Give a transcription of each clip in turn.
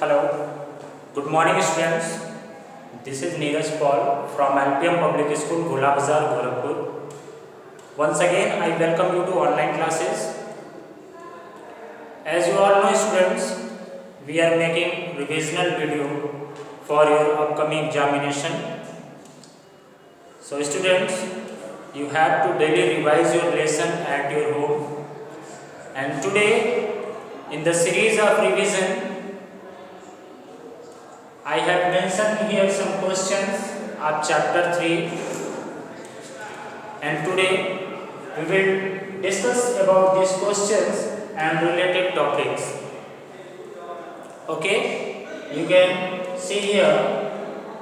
Hello, good morning students. This is Neeraj Paul from LPM Public School, Ghola Bazar, Gorakhpur. Once again, I welcome you to online classes. As you all know students, we are making revisional video for your upcoming examination. So students, you have to daily revise your lesson at your home. And today, in the series of revision, I have mentioned here some questions of chapter 3, and today we will discuss about these questions and related topics. Okay, you can see here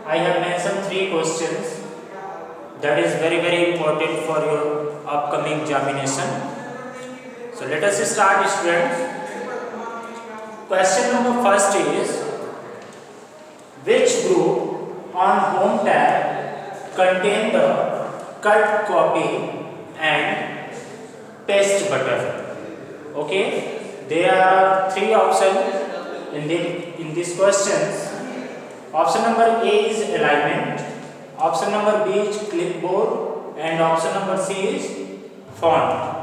I have mentioned 3 questions that is very important for your upcoming examination. So let us start students. Question number first is, which group on home tab contain the cut, copy and paste button? Okay, there are 3 options in these questions. Option number A is alignment, option number B is clipboard, and option number C is font.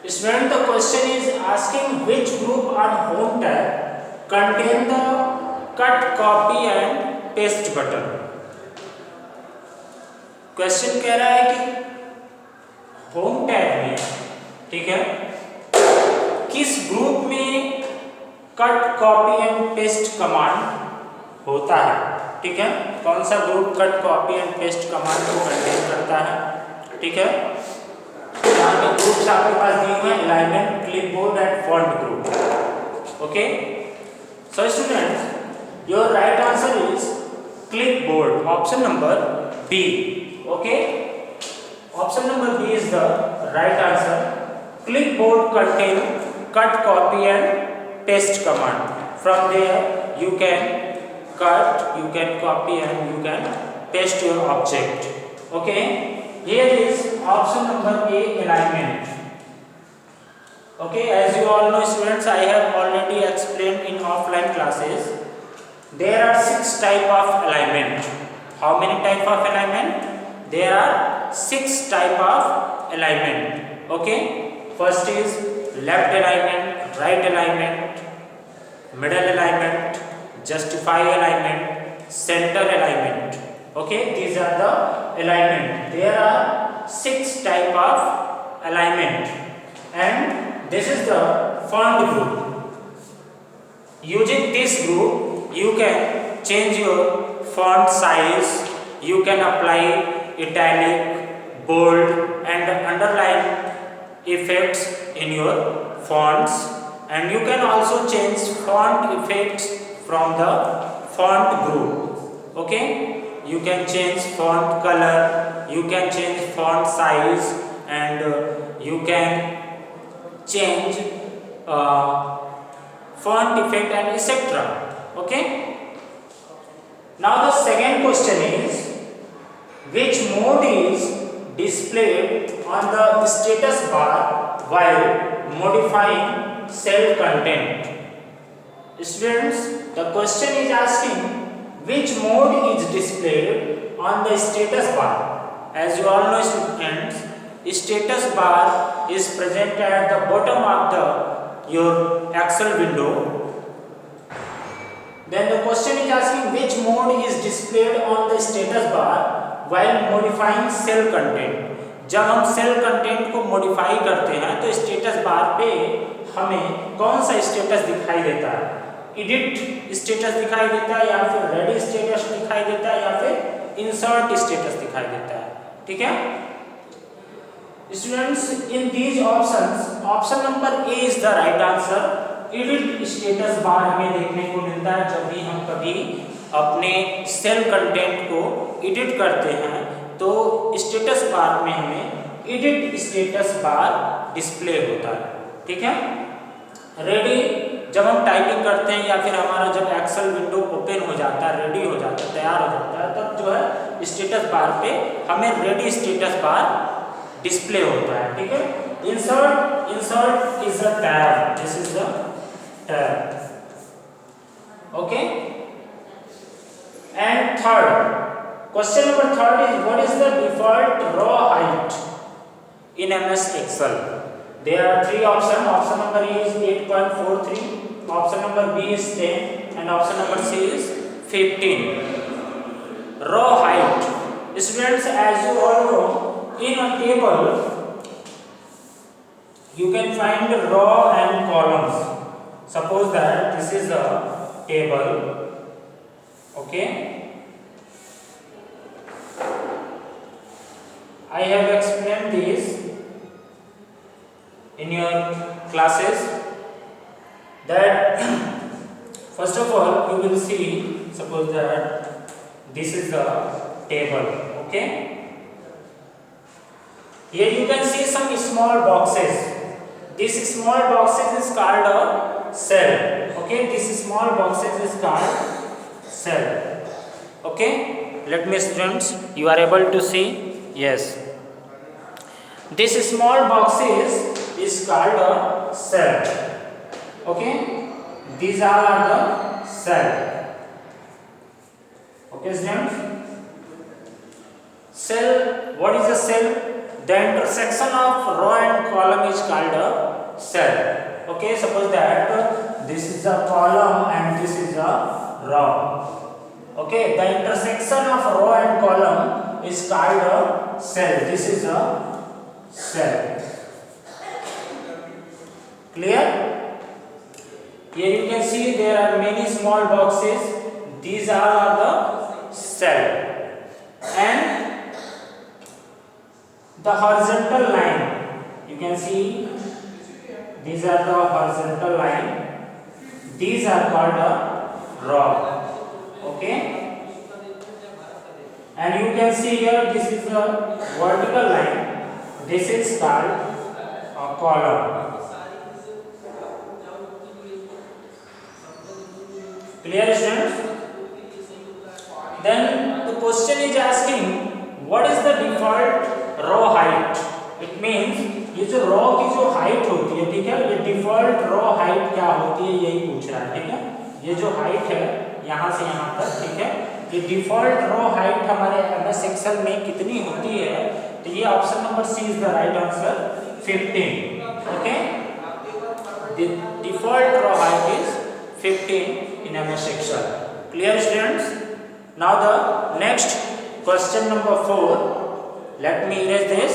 Student, the question is asking which group on home tab contain the cut, copy and paste button. Question कह रहा है कि home tab में, ठीक है, किस group में cut, copy and paste command होता है. ठीक है, कौन सा group cut, copy and paste command को कंटेन करता है. ठीक है, यहाँ पे ग्रुप्स आपके पास दिए हुए हैं, alignment, clipboard and font group. Okay, so students, your right answer is clipboard, option number B. Okay, option number B is the right answer. Clipboard contain cut, copy and paste command. From there you can cut, you can copy and you can paste your object. Okay, here is option number A, alignment. Okay, as you all know students, I have already explained in offline classes. There are 6 type of alignment. How many type of alignment? There are 6 type of alignment. Okay, first is left alignment, right alignment, middle alignment, justify alignment, center alignment. Okay, these are the alignment. There are 6 type of alignment, and this is the font group. Using this group you can change your font size, you can apply italic, bold and underline effects in your fonts, and you can also change font effects from the font group. Okay, you can change font color, you can change font size, and you can change font effect and etc. Okay, now the second question is, which mode is displayed on the status bar while modifying cell content? Students, the question is asking which mode is displayed on the status bar. As you all know students, status bar is present at the bottom of your Excel window. Then the question is asking which mode is displayed on the status bar while modifying cell content. जब हम cell content को modify करते हैं तो status bar पे हमें कौन सा स्टेटस दिखाई देता है? एडिट स्टेटस दिखाई देता है, या फिर रेडी स्टेटस दिखाई देता है, या फिर इंसर्ट स्टेटस दिखाई देता है. ठीक है students, in these options option number A is the right answer. Edit status bar हमें देखने को मिलता है जब भी हम कभी अपने सेल कंटेंट को एडिट करते हैं, तो स्टेटस बार में हमें एडिट स्टेटस बार डिस्प्ले होता है. ठीक है, रेडी जब हम टाइपिंग करते हैं या फिर हमारा जब एक्सेल विंडो ओपन हो जाता है, रेडी हो जाता है, तैयार हो जाता है, तब जो है स्टेटस बार पे हमें रेडी स्टेटस बार डिस्प्ले होता है. ठीक है, insert is a tab. This is the tab. Question number third is what is the default row height in MS Excel? There are three options. Option number A is 8.43, option number B is 10, and option number C is 15. Row height. Students, as you all know, in a table you can find row and columns. Suppose that this is a table, okay. I have explained this in your classes that first of all you will see, suppose that this is the table, okay. Here you can see some small boxes. This small boxes is called a cell, okay. This small boxes is called cell, okay. Let me, students, you are able to see. Yes, this small boxes is called a cell, okay. These all are the cell, okay, students. Cell, what is a cell? The intersection of row and column is called a cell, okay. Suppose that this is a column and this is a row, okay. The intersection of row and column is called a cell. This is a cell. Clear? Here you can see there are many small boxes. These are the cell, and the horizontal line. You can see these are the horizontal line. These are called a row, okay. And you can see here this is a vertical line. This is called a column. Clear, students? Then the question is asking what is the default row height? It means ये जो रो की जो height होती है, ठीक है, ये default row height क्या होती है यही पूछ रहा है, ठीक है. ये जो हाइट है यहाँ से यहाँ तक, ठीक है, ये डिफॉल्ट रो हाइट हमारे MS Excel में कितनी होती है? तो ये option number C is the right answer, 15, okay. The default row height is 15 in MS Excel. Clear, students? Now the next question number 4. Let me erase this.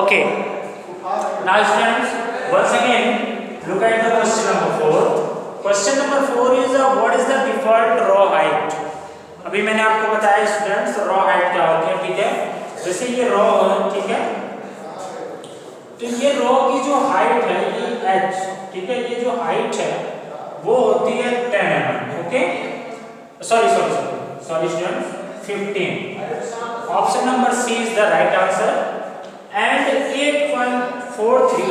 Okay. Now, students, once again look at the question number 4. Question number 4 is what is the default row height? अभी मैंने आपको बताया students रो height क्या होती है, ठीक है. जैसे ये रो है, ठीक है, तो ये रो की जो हाइट है ये h, ठीक है, ये जो हाइट है वो होती है 10 mm, okay. Sorry students, 15. Option number C is the right answer. And 8.43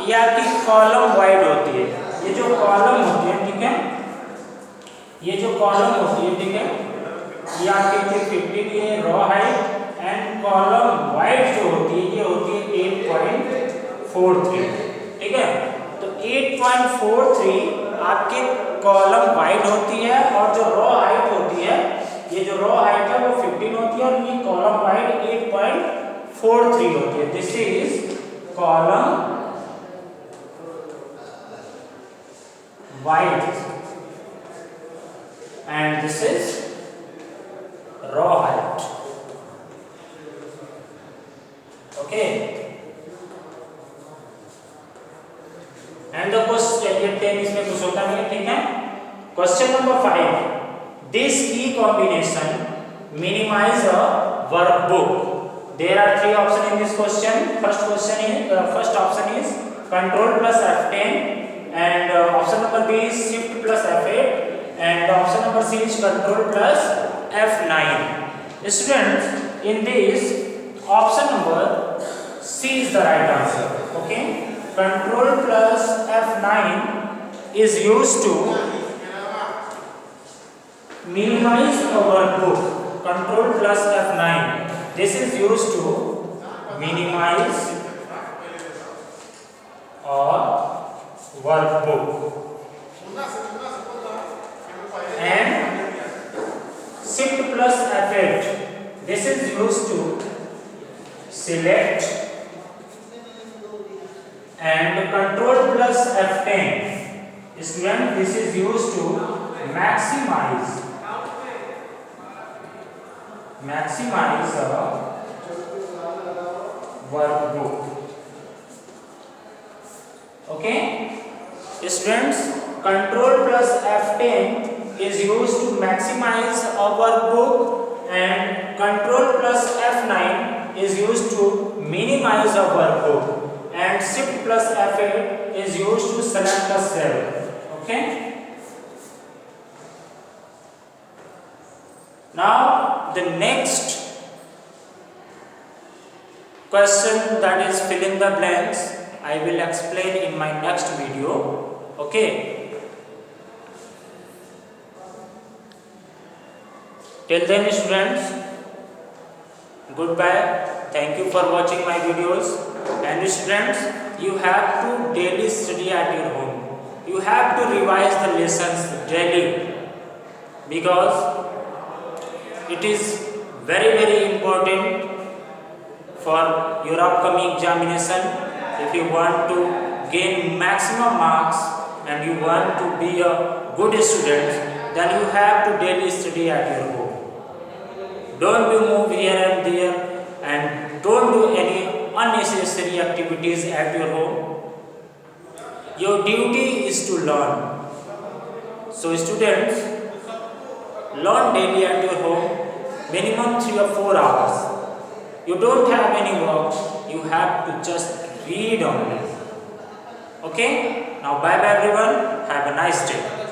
ये आपकी कॉलम वाइड होती है. ये जो कॉलम होती है, ठीक है, ये जो कॉलम होती है, ठीक है, ये आपकी 15 ये row height, and column wide जो होती है ये होती है 8.43, ठीक है. तो 8.43 आपके कॉलम वाइड होती है और जो रो हाइट होती है, ये जो रो हाइट है वो 15 होती है और ये कॉलम वाइड 8.43 होती है. This is column wide and this is row height, okay. and the question ये 10 इसमें कुछ होता नहीं है, ठीक है. Question number 5. this key combination minimize a workbook. There are 3 options in this question. First option is control plus F10, and option number B is shift plus F8, and option number C is control plus F9. Students, in this option number C is the right answer, okay. Control plus F9 is used to minimize a workbook, control plus F9. This is used to minimize or workbook. And shift plus F8. This is used to select, and control plus F10. Student, this is used to maximize a workbook. Okay, students, control plus F10 is used to maximize a workbook, and control plus F9 is used to minimize a workbook, and shift plus F8 is used to select a cell. Okay. Now the next question, that is fill in the blanks, I will explain in my next video. Okay. Till then students, goodbye. Thank you for watching my videos. And students, you have to daily study at your home. You have to revise the lessons daily, because it is very important for your upcoming examination. If you want to gain maximum marks and you want to be a good student, then you have to daily study at your home. Don't be move here and there, and don't do any unnecessary activities at your home. Your duty is to learn. So students, learn daily at your home, minimum 3 or 4 hours. You don't have any work, you have to just read only. Okay? Now bye bye everyone, have a nice day.